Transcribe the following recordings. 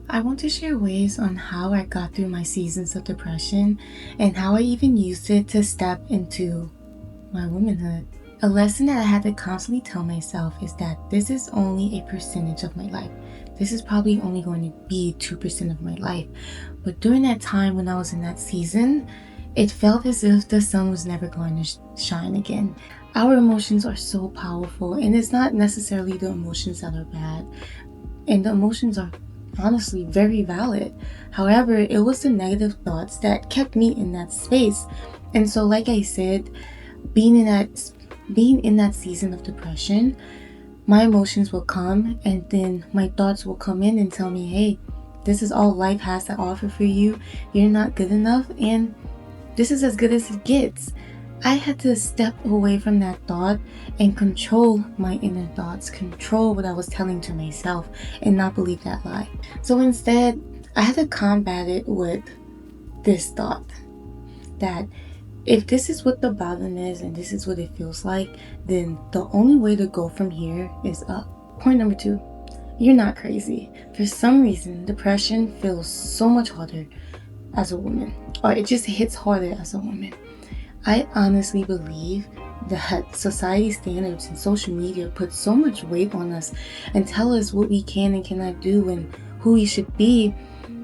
I want to share ways on how I got through my seasons of depression and how I even used it to step into my womanhood. A lesson that I had to constantly tell myself is that this is only a percentage of my life. This is probably only going to be 2% of my life. But during that time when I was in that season, it felt as if the sun was never going to shine again. Our emotions are so powerful, and it's not necessarily the emotions that are bad, and the emotions are honestly very valid. However, it was the negative thoughts that kept me in that space. And so, like I said, being in that season of depression, my emotions will come and then my thoughts will come in and tell me, hey, this is all life has to offer for you. You're not good enough, and this is as good as it gets. I had to step away from that thought and control my inner thoughts, control what I was telling to myself, and not believe that lie. So instead, I had to combat it with this thought that if this is what the bottom is and this is what it feels like, then the only way to go from here is up. Point number 2, you're not crazy. For some reason, depression feels so much harder as a woman, or it just hits harder as a woman. I honestly believe that society standards and social media put so much weight on us and tell us what we can and cannot do and who we should be.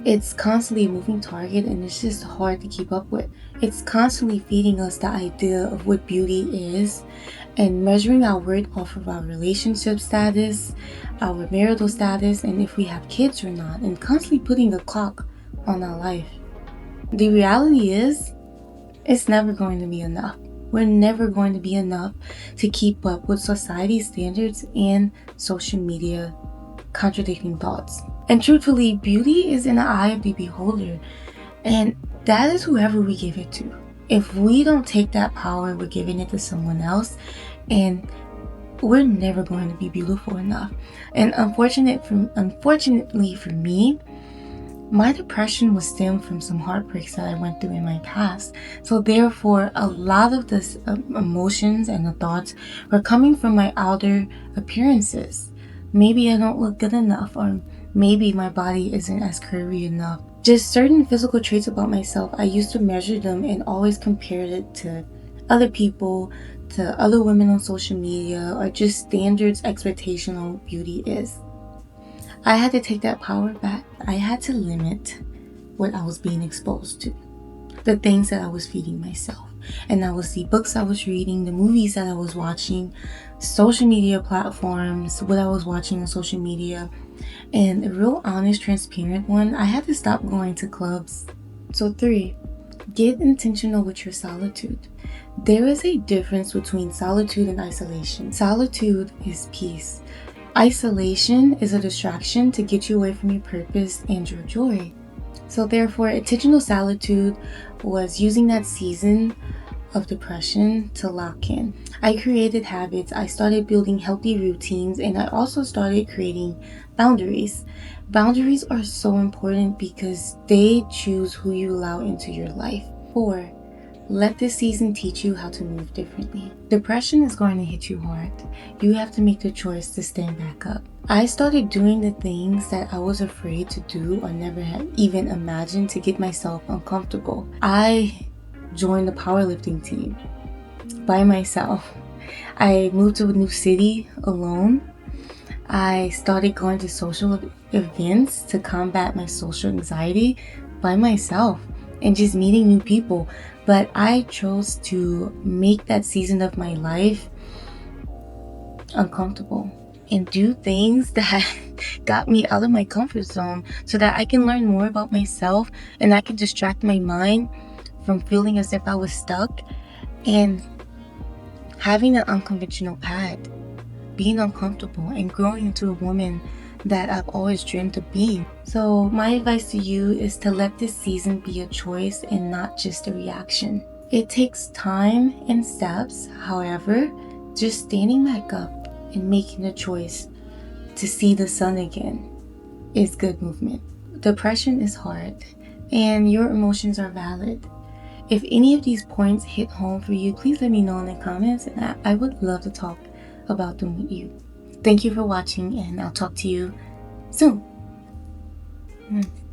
It's constantly a moving target, and it's just hard to keep up with. It's constantly feeding us the idea of what beauty is and measuring our worth off of our relationship status, our marital status, and if we have kids or not, and constantly putting a clock on our life. The reality is, it's never going to be enough. We're never going to be enough to keep up with society's standards and social media contradicting thoughts. And truthfully, beauty is in the eye of the beholder, and that is whoever we give it to. If we don't take that power, we're giving it to someone else, and we're never going to be beautiful enough. And unfortunately for me, my depression was stemmed from some heartbreaks that I went through in my past. So therefore, a lot of the emotions and the thoughts were coming from my outer appearances. Maybe I don't look good enough, or maybe my body isn't as curvy enough. Just certain physical traits about myself, I used to measure them and always compared it to other people, to other women on social media, or just standards expectation on what beauty is. I had to take that power back. I had to limit what I was being exposed to, the things that I was feeding myself. And that was the books I was reading, the movies that I was watching, social media platforms, what I was watching on social media. And a real honest, transparent one, I had to stop going to clubs. So 3, get intentional with your solitude. There is a difference between solitude and isolation. Solitude is peace. Isolation is a distraction to get you away from your purpose and your joy. So therefore, intentional solitude was using that season of depression to lock in. I created habits, I started building healthy routines, and I also started creating boundaries. Boundaries are so important because they choose who you allow into your life. 4, let this season teach you how to move differently. Depression is going to hit you hard. You have to make the choice to stand back up. I started doing the things that I was afraid to do or never had even imagined to get myself uncomfortable. I joined the powerlifting team by myself. I moved to a new city alone. I started going to social events to combat my social anxiety by myself and just meeting new people. But I chose to make that season of my life uncomfortable and do things that got me out of my comfort zone so that I can learn more about myself and I can distract my mind from feeling as if I was stuck and having an unconventional path, being uncomfortable and growing into a woman that I've always dreamed of being. So my advice to you is to let this season be a choice and not just a reaction. It takes time and steps. However, just standing back up and making a choice to see the sun again is good movement. Depression is hard and your emotions are valid. If any of these points hit home for you, please let me know in the comments, and I would love to talk about them with you. Thank you for watching, and I'll talk to you soon. Mm.